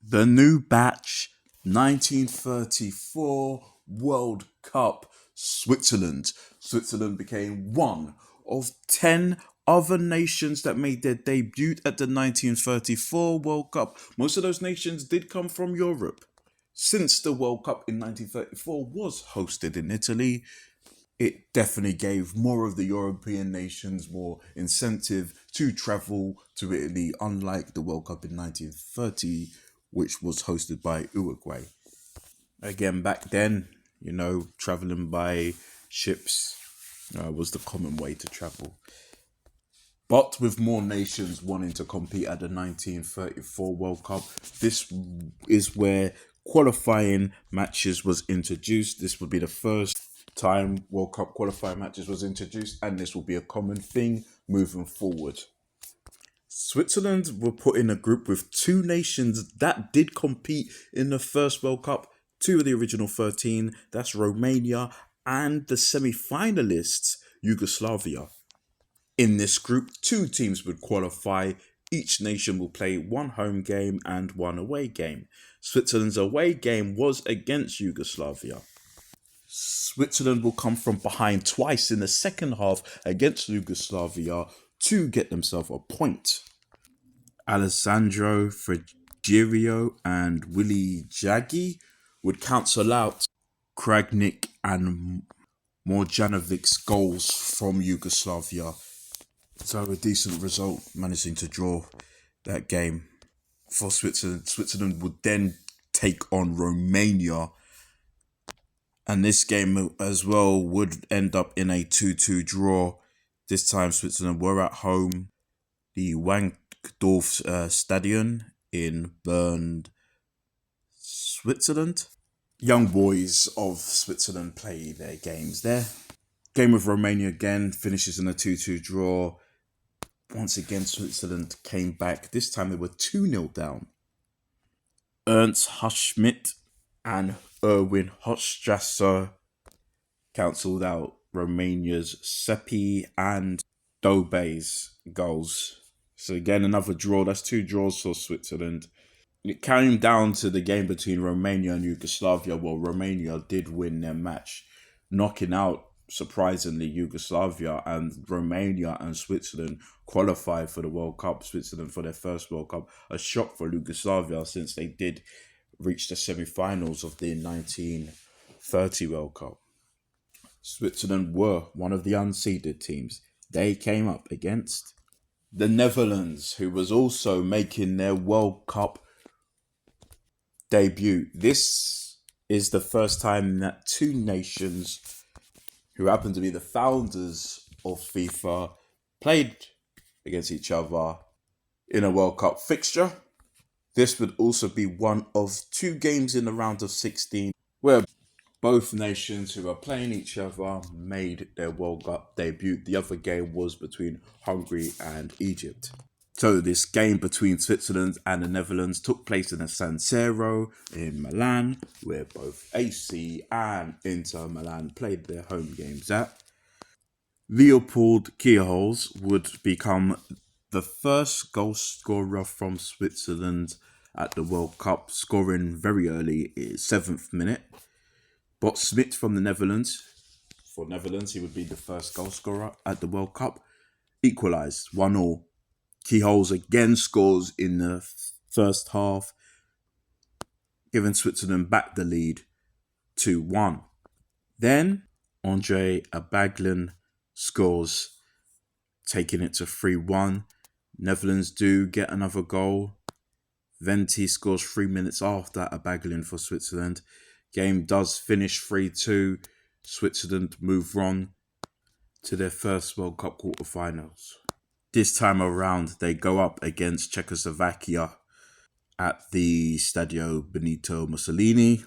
The new batch 1934 World Cup Switzerland. Switzerland became one of 10 other nations that made their debut at the 1934 World Cup. Most of those nations did come from Europe. Since the World Cup in 1934 was hosted in Italy, it definitely gave more of the European nations more incentive to travel to Italy, unlike the World Cup in 1930, which was hosted by Uruguay. Again, back then, traveling by ships was the common way to travel. But with more nations wanting to compete at the 1934 World Cup, this is where qualifying matches was introduced. This would be the first time World Cup qualifying matches was introduced, and this will be a common thing moving forward. Switzerland were put in a group with two nations that did compete in the first World Cup, two of the original 13, that's Romania and the semi-finalists, Yugoslavia. In this group, two teams would qualify. Each nation will play one home game and one away game. Switzerland's away game was against Yugoslavia. Switzerland will come from behind twice in the second half against Yugoslavia to get themselves a point. Alessandro Frigerio and Willy Jaggi would cancel out Kragnik and Morjanovic's goals from Yugoslavia. So a decent result, managing to draw that game for Switzerland. Switzerland would then take on Romania, and this game as well would end up in a 2-2 draw. This time Switzerland were at home, the Wankdorf Stadion in Bern, Switzerland. Young boys of Switzerland play their games there. Game with Romania again finishes in a 2-2 draw. Once again, Switzerland came back. This time they were 2-0 down. Ernst Huschmidt and Erwin Hofstrasser cancelled out Romania's Seppi and Dobe's goals. So again, another draw. That's two draws for Switzerland. It came down to the game between Romania and Yugoslavia. Well, Romania did win their match, knocking out, surprisingly, Yugoslavia, and Romania and Switzerland qualified for the World Cup. Switzerland for their first World Cup. A shock for Yugoslavia since they did reach the semi-finals of the 1930 World Cup. Switzerland were one of the unseeded teams. They came up against the Netherlands, who was also making their World Cup debut. This is the first time that two nations who happen to be the founders of FIFA played against each other in a World Cup fixture. This would also be one of two games in the round of 16 where both nations who are playing each other made their World Cup debut. The other game was between Hungary and Egypt. So this game between Switzerland and the Netherlands took place in the San Siro in Milan, where both AC and Inter Milan played their home games at. Leopold Kierholz would become the first goal scorer from Switzerland at the World Cup, scoring very early in 7th minute. Bot Smit from the Netherlands, for Netherlands, he would be the first goal scorer at the World Cup, equalised 1-1. Kierholz again scores in the first half, giving Switzerland back the lead 2-1. Then Andre Abaglin scores, taking it to 3-1. Netherlands do get another goal. Venti scores 3 minutes after Abaglin for Switzerland. Game does finish 3-2. Switzerland move on to their first World Cup quarterfinals. This time around, they go up against Czechoslovakia at the Stadio Benito Mussolini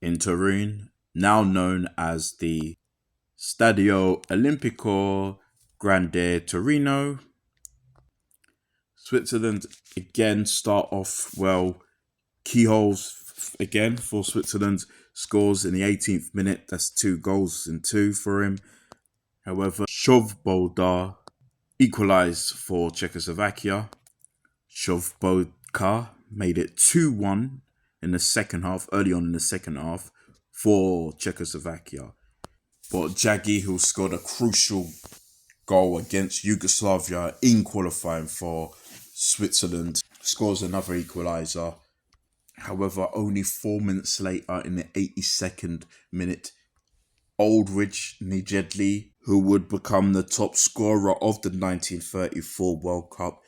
in Turin, now known as the Stadio Olimpico Grande Torino. Switzerland again start off well. Kierholz again for Switzerland scores in the 18th minute. That's 2 goals in 2 for him. However, Shovboda equalised for Czechoslovakia. Shovbodka made it 2-1 in the second half, early on in the second half, for Czechoslovakia. But Jagi, who scored a crucial goal against Yugoslavia in qualifying for Switzerland, scores another equaliser. However, only 4 minutes later, in the 82nd minute, Oldrich Nejedly, who would become the top scorer of the 1934 World Cup,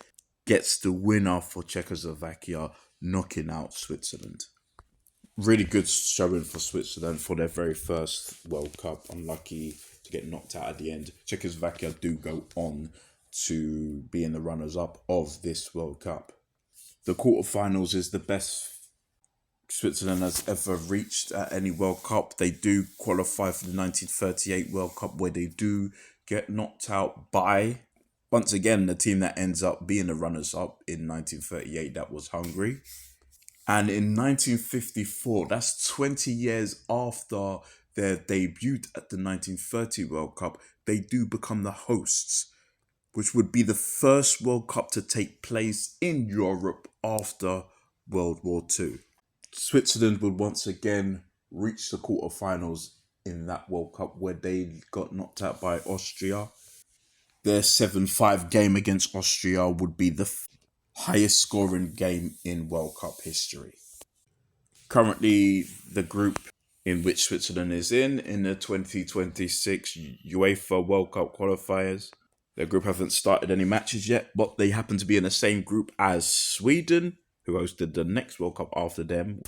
gets the winner for Czechoslovakia, knocking out Switzerland. Really good showing for Switzerland for their very first World Cup. Unlucky to get knocked out at the end. Czechoslovakia do go on to be in the runners-up of this World Cup. The quarterfinals is the best Switzerland has ever reached at any World Cup. They do qualify for the 1938 World Cup, where they do get knocked out by, once again, the team that ends up being the runners-up in 1938, that was Hungary. And in 1954, that's 20 years after their debut at the 1930 World Cup, they do become the hosts, which would be the first World Cup to take place in Europe after World War II. Switzerland would once again reach the quarterfinals in that World Cup, where they got knocked out by Austria. Their 7-5 game against Austria would be the highest scoring game in World Cup history. Currently, the group in which Switzerland is in the 2026 UEFA World Cup qualifiers. Their group haven't started any matches yet, but they happen to be in the same group as Sweden, who hosted the next World Cup after them,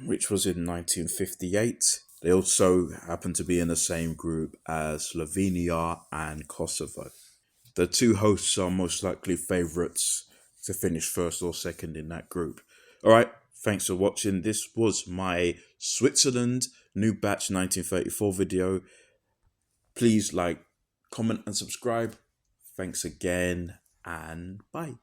which was in 1958. They also happen to be in the same group as Slovenia and Kosovo. The two hosts are most likely favourites to finish first or second in that group. Alright, thanks for watching. This was my Switzerland New Batch 1934 video. Please like, comment and subscribe. Thanks again, and bye.